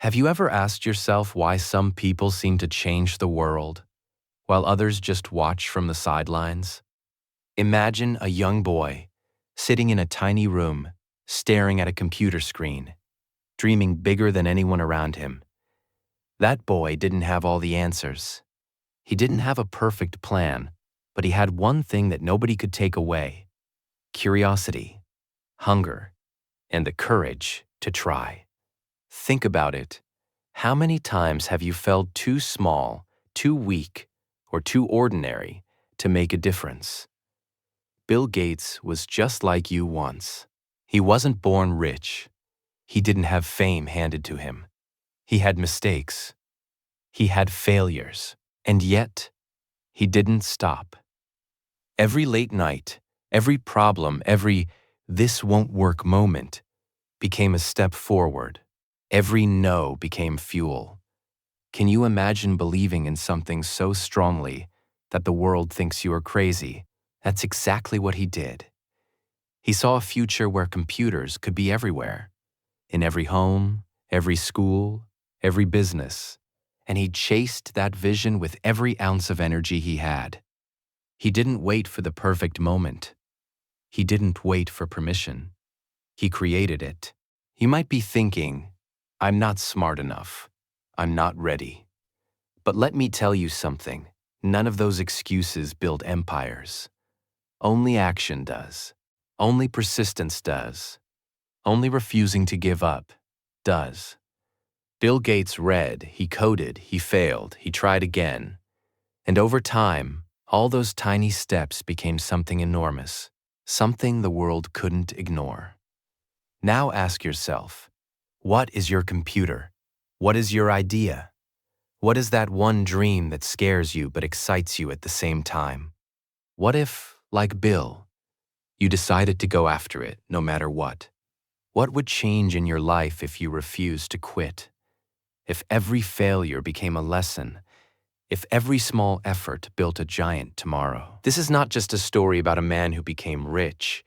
Have you ever asked yourself why some people seem to change the world, while others just watch from the sidelines? Imagine a young boy sitting in a tiny room, staring at a computer screen, dreaming bigger than anyone around him. That boy didn't have all the answers. He didn't have a perfect plan, but he had one thing that nobody could take away: curiosity, hunger, and the courage to try. Think about it. How many times have you felt too small, too weak, or too ordinary to make a difference? Bill Gates was just like you once. He wasn't born rich. He didn't have fame handed to him. He had mistakes. He had failures. And yet, he didn't stop. Every late night, every problem, every "this won't work" moment became a step forward. Every no became fuel. Can you imagine believing in something so strongly that the world thinks you are crazy? That's exactly what he did. He saw a future where computers could be everywhere, in every home, every school, every business, and he chased that vision with every ounce of energy he had. He didn't wait for the perfect moment. He didn't wait for permission. He created it. You might be thinking, "I'm not smart enough. I'm not ready." But let me tell you something. None of those excuses build empires. Only action does. Only persistence does. Only refusing to give up does. Bill Gates read, he coded, he failed, he tried again. And over time, all those tiny steps became something enormous, something the world couldn't ignore. Now ask yourself, what is your computer? What is your idea? What is that one dream that scares you but excites you at the same time? What if, like Bill, you decided to go after it no matter what? What would change in your life if you refused to quit? If every failure became a lesson? If every small effort built a giant tomorrow? This is not just a story about a man who became rich.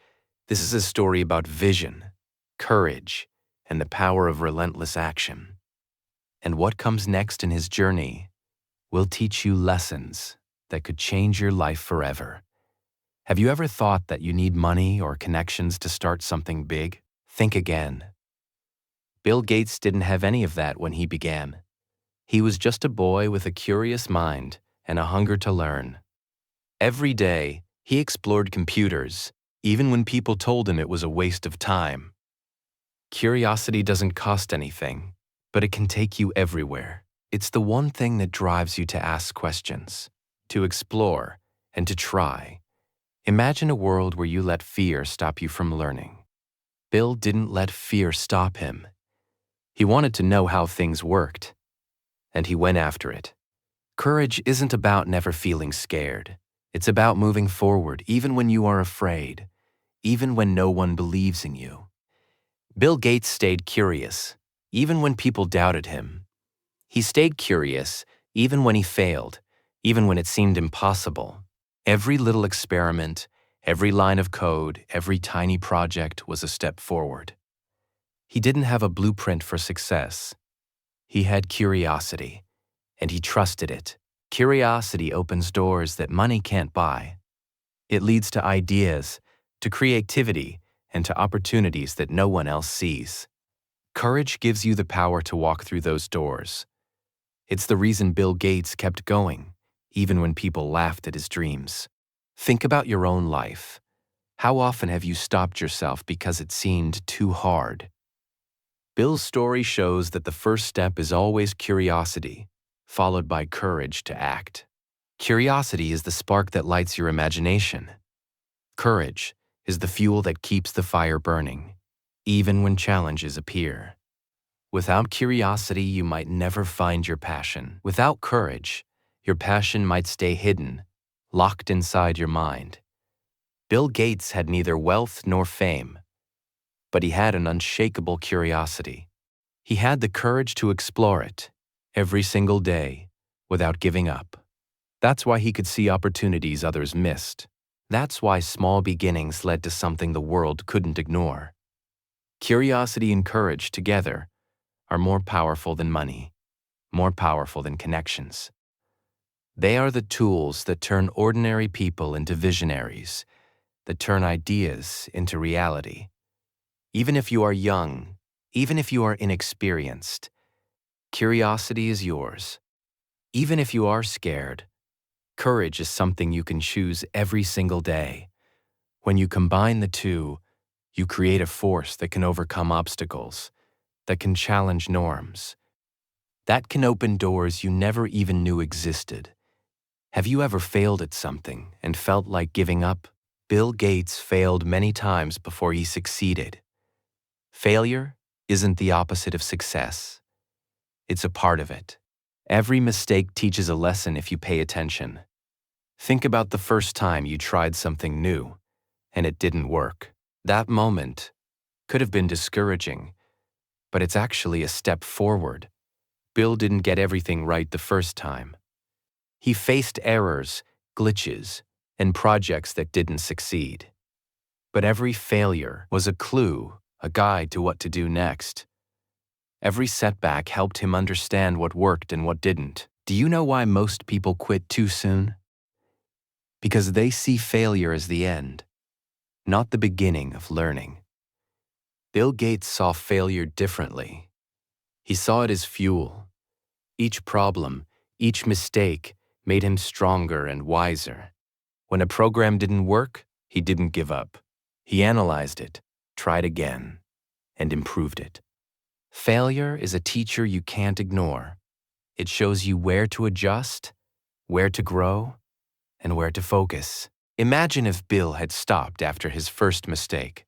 This is a story about vision, courage, and the power of relentless action. And what comes next in his journey will teach you lessons that could change your life forever. Have you ever thought that you need money or connections to start something big? Think again. Bill Gates didn't have any of that when he began. He was just a boy with a curious mind and a hunger to learn. Every day, he explored computers, even when people told him it was a waste of time. Curiosity doesn't cost anything, but it can take you everywhere. It's the one thing that drives you to ask questions, to explore, and to try. Imagine a world where you let fear stop you from learning. Bill didn't let fear stop him. He wanted to know how things worked, and he went after it. Courage isn't about never feeling scared. It's about moving forward even when you are afraid, even when no one believes in you. Bill Gates stayed curious, even when people doubted him. He stayed curious even when he failed, even when it seemed impossible. Every little experiment, every line of code, every tiny project was a step forward. He didn't have a blueprint for success. He had curiosity, and he trusted it. Curiosity opens doors that money can't buy. It leads to ideas, to creativity, and to opportunities that no one else sees. Courage gives you the power to walk through those doors. It's the reason Bill Gates kept going, even when people laughed at his dreams. Think about your own life. How often have you stopped yourself because it seemed too hard? Bill's story shows that the first step is always curiosity, followed by courage to act. Curiosity is the spark that lights your imagination. Courage is the fuel that keeps the fire burning, even when challenges appear. Without curiosity, you might never find your passion. Without courage, your passion might stay hidden, locked inside your mind. Bill Gates had neither wealth nor fame, but he had an unshakable curiosity. He had the courage to explore it every single day without giving up. That's why he could see opportunities others missed. That's why small beginnings led to something the world couldn't ignore. Curiosity and courage together are more powerful than money, more powerful than connections. They are the tools that turn ordinary people into visionaries, that turn ideas into reality. Even if you are young, even if you are inexperienced, curiosity is yours. Even if you are scared, courage is something you can choose every single day. When you combine the two, you create a force that can overcome obstacles, that can challenge norms, that can open doors you never even knew existed. Have you ever failed at something and felt like giving up? Bill Gates failed many times before he succeeded. Failure isn't the opposite of success. It's a part of it. Every mistake teaches a lesson if you pay attention. Think about the first time you tried something new and it didn't work. That moment could have been discouraging, but it's actually a step forward. Bill didn't get everything right the first time. He faced errors, glitches, and projects that didn't succeed. But every failure was a clue, a guide to what to do next. Every setback helped him understand what worked and what didn't. Do you know why most people quit too soon? Because they see failure as the end, not the beginning of learning. Bill Gates saw failure differently. He saw it as fuel. Each problem, each mistake made him stronger and wiser. When a program didn't work, he didn't give up. He analyzed it, tried again, and improved it. Failure is a teacher you can't ignore. It shows you where to adjust, where to grow, and where to focus. Imagine if Bill had stopped after his first mistake.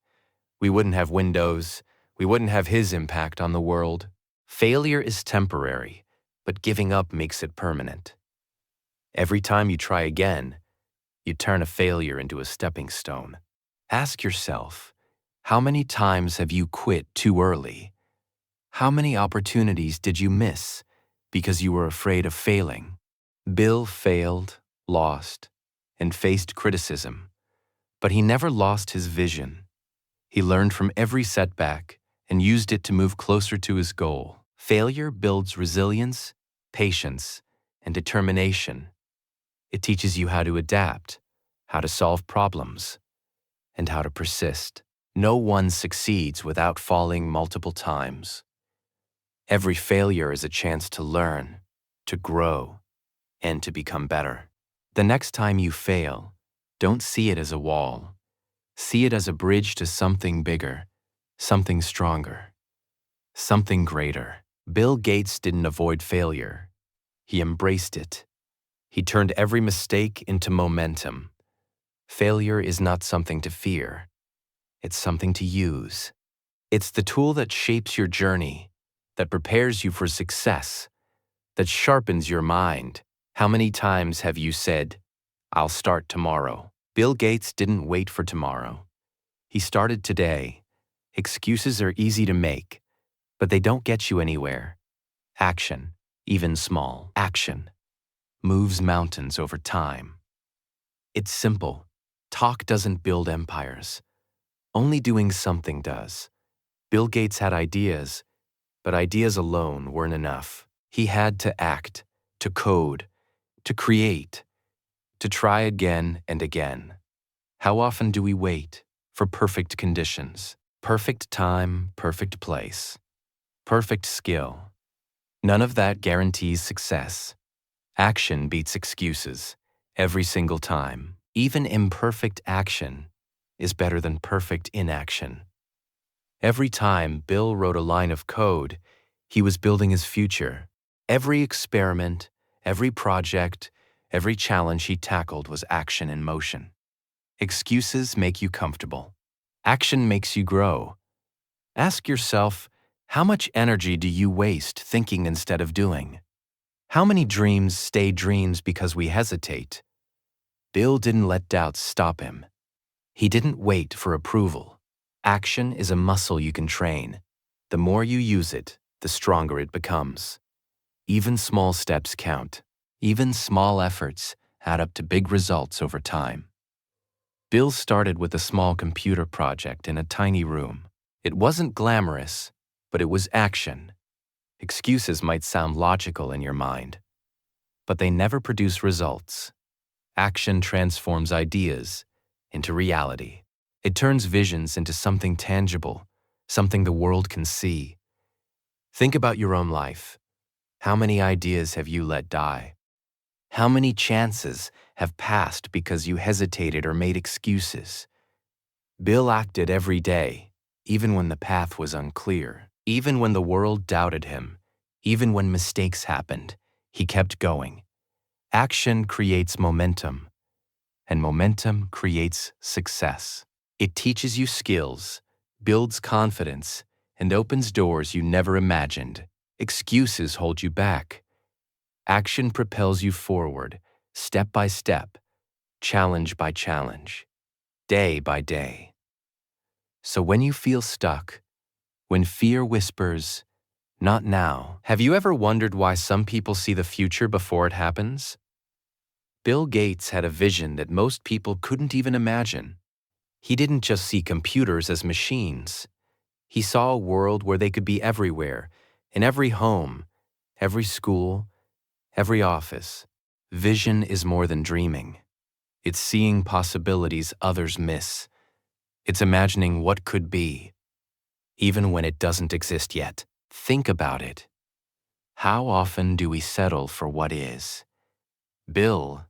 We wouldn't have Windows. We wouldn't have his impact on the world. Failure is temporary, but giving up makes it permanent. Every time you try again, you turn a failure into a stepping stone. Ask yourself, how many times have you quit too early? How many opportunities did you miss because you were afraid of failing? Bill failed, lost, and faced criticism, but he never lost his vision. He learned from every setback and used it to move closer to his goal. Failure builds resilience, patience, and determination. It teaches you how to adapt, how to solve problems, and how to persist. No one succeeds without falling multiple times. Every failure is a chance to learn, to grow, and to become better. The next time you fail, don't see it as a wall. See it as a bridge to something bigger, something stronger, something greater. Bill Gates didn't avoid failure. He embraced it. He turned every mistake into momentum. Failure is not something to fear. It's something to use. It's the tool that shapes your journey, that prepares you for success, that sharpens your mind. How many times have you said, "I'll start tomorrow"? Bill Gates didn't wait for tomorrow. He started today. Excuses are easy to make, but they don't get you anywhere. Action, even small action, moves mountains over time. It's simple. Talk doesn't build empires. Only doing something does. Bill Gates had ideas, but ideas alone weren't enough. He had to act, to code, to create, to try again and again. How often do we wait for perfect conditions? Perfect time, perfect place, perfect skill. None of that guarantees success. Action beats excuses every single time. Even imperfect action is better than perfect inaction. Every time Bill wrote a line of code, he was building his future. Every experiment, every project, every challenge he tackled was action in motion. Excuses make you comfortable. Action makes you grow. Ask yourself, how much energy do you waste thinking instead of doing? How many dreams stay dreams because we hesitate? Bill didn't let doubts stop him. He didn't wait for approval. Action is a muscle you can train. The more you use it, the stronger it becomes. Even small steps count. Even small efforts add up to big results over time. Bill started with a small computer project in a tiny room. It wasn't glamorous, but it was action. Excuses might sound logical in your mind, but they never produce results. Action transforms ideas into reality. It turns visions into something tangible, something the world can see. Think about your own life. How many ideas have you let die? How many chances have passed because you hesitated or made excuses? Bill acted every day, even when the path was unclear, even when the world doubted him, even when mistakes happened, he kept going. Action creates momentum, and momentum creates success. It teaches you skills, builds confidence, and opens doors you never imagined. Excuses hold you back. Action propels you forward, step by step, challenge by challenge, day by day. So when you feel stuck, when fear whispers, "Not now," have you ever wondered why some people see the future before it happens? Bill Gates had a vision that most people couldn't even imagine. He didn't just see computers as machines. He saw a world where they could be everywhere, in every home, every school, every office. Vision is more than dreaming. It's seeing possibilities others miss. It's imagining what could be, even when it doesn't exist yet. Think about it. How often do we settle for what is? Bill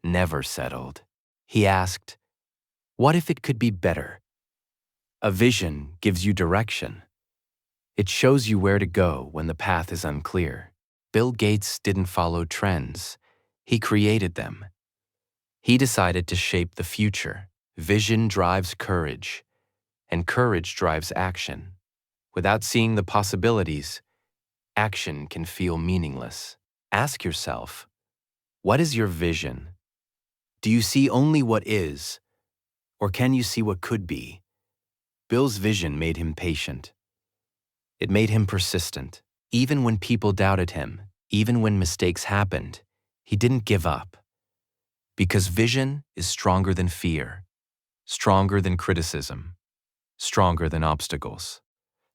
never settled. He asked, "What if it could be better?" A vision gives you direction. It shows you where to go when the path is unclear. Bill Gates didn't follow trends. He created them. He decided to shape the future. Vision drives courage, and courage drives action. Without seeing the possibilities, action can feel meaningless. Ask yourself, what is your vision? Do you see only what is, or can you see what could be? Bill's vision made him patient. It made him persistent. Even when people doubted him, even when mistakes happened, he didn't give up. Because vision is stronger than fear, stronger than criticism, stronger than obstacles.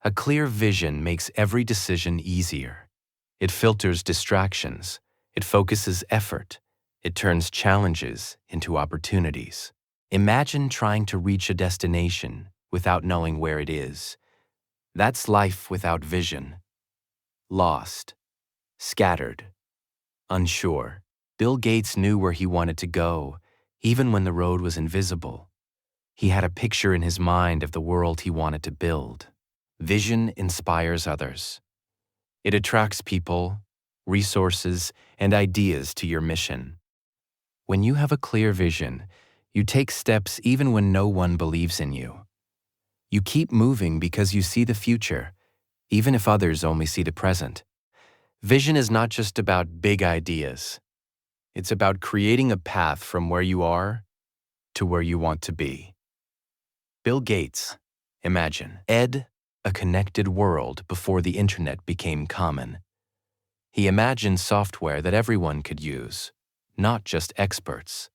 A clear vision makes every decision easier. It filters distractions. It focuses effort. It turns challenges into opportunities. Imagine trying to reach a destination without knowing where it is. That's life without vision. Lost, scattered, unsure. Bill Gates knew where he wanted to go, even when the road was invisible. He had a picture in his mind of the world he wanted to build. Vision inspires others. It attracts people, resources, and ideas to your mission. When you have a clear vision, you take steps even when no one believes in you. You keep moving because you see the future, even if others only see the present. Vision is not just about big ideas. It's about creating a path from where you are to where you want to be. Bill Gates, imagine, a connected world before the internet became common. He imagined software that everyone could use, not just experts.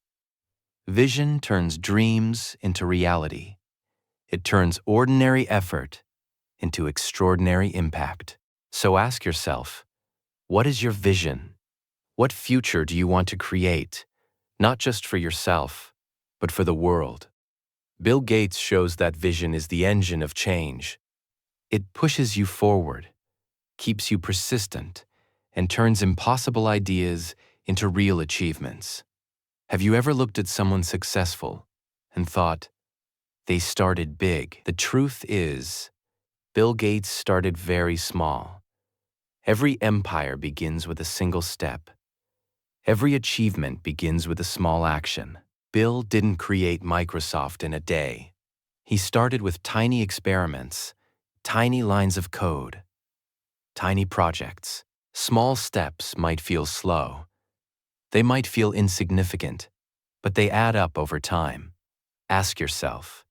Vision turns dreams into reality. It turns ordinary effort into extraordinary impact. So ask yourself, what is your vision? What future do you want to create, not just for yourself, but for the world? Bill Gates shows that vision is the engine of change. It pushes you forward, keeps you persistent, and turns impossible ideas into real achievements. Have you ever looked at someone successful and thought, they started big? The truth is, Bill Gates started very small. Every empire begins with a single step. Every achievement begins with a small action. Bill didn't create Microsoft in a day. He started with tiny experiments, tiny lines of code, tiny projects. Small steps might feel slow. They might feel insignificant, but they add up over time. Ask yourself,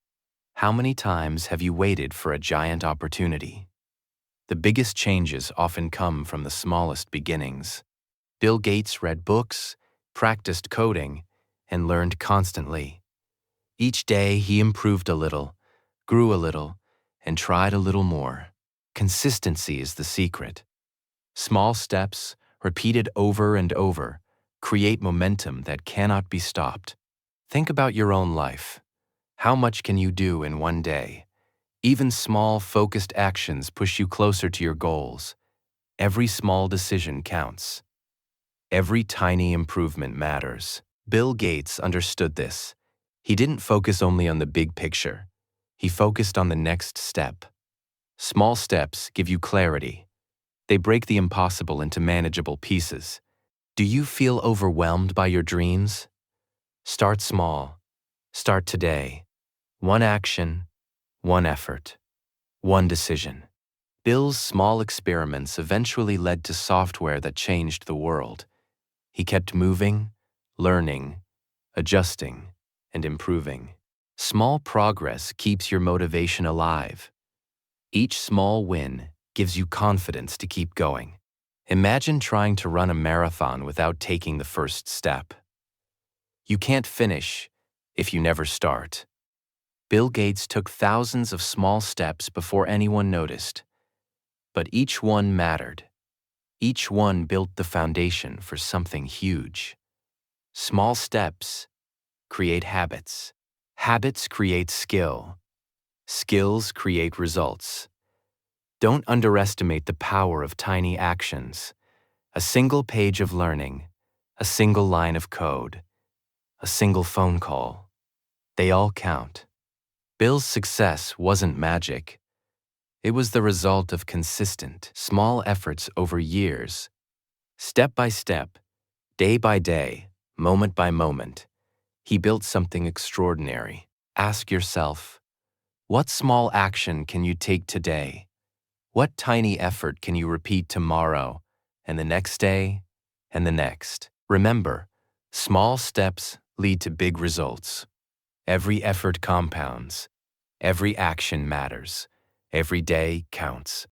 how many times have you waited for a giant opportunity? The biggest changes often come from the smallest beginnings. Bill Gates read books, practiced coding, and learned constantly. Each day he improved a little, grew a little, and tried a little more. Consistency is the secret. Small steps, repeated over and over, create momentum that cannot be stopped. Think about your own life. How much can you do in one day? Even small, focused actions push you closer to your goals. Every small decision counts. Every tiny improvement matters. Bill Gates understood this. He didn't focus only on the big picture. He focused on the next step. Small steps give you clarity. They break the impossible into manageable pieces. Do you feel overwhelmed by your dreams? Start small. Start today. One action, one effort, one decision. Bill's small experiments eventually led to software that changed the world. He kept moving, learning, adjusting, and improving. Small progress keeps your motivation alive. Each small win gives you confidence to keep going. Imagine trying to run a marathon without taking the first step. You can't finish if you never start. Bill Gates took thousands of small steps before anyone noticed, but each one mattered. Each one built the foundation for something huge. Small steps create habits. Habits create skill. Skills create results. Don't underestimate the power of tiny actions. A single page of learning, a single line of code, a single phone call. They all count. Bill's success wasn't magic. It was the result of consistent, small efforts over years. Step by step, day by day, moment by moment, he built something extraordinary. Ask yourself, what small action can you take today? What tiny effort can you repeat tomorrow, and the next day, and the next? Remember, small steps lead to big results. Every effort compounds. Every action matters. Every day counts.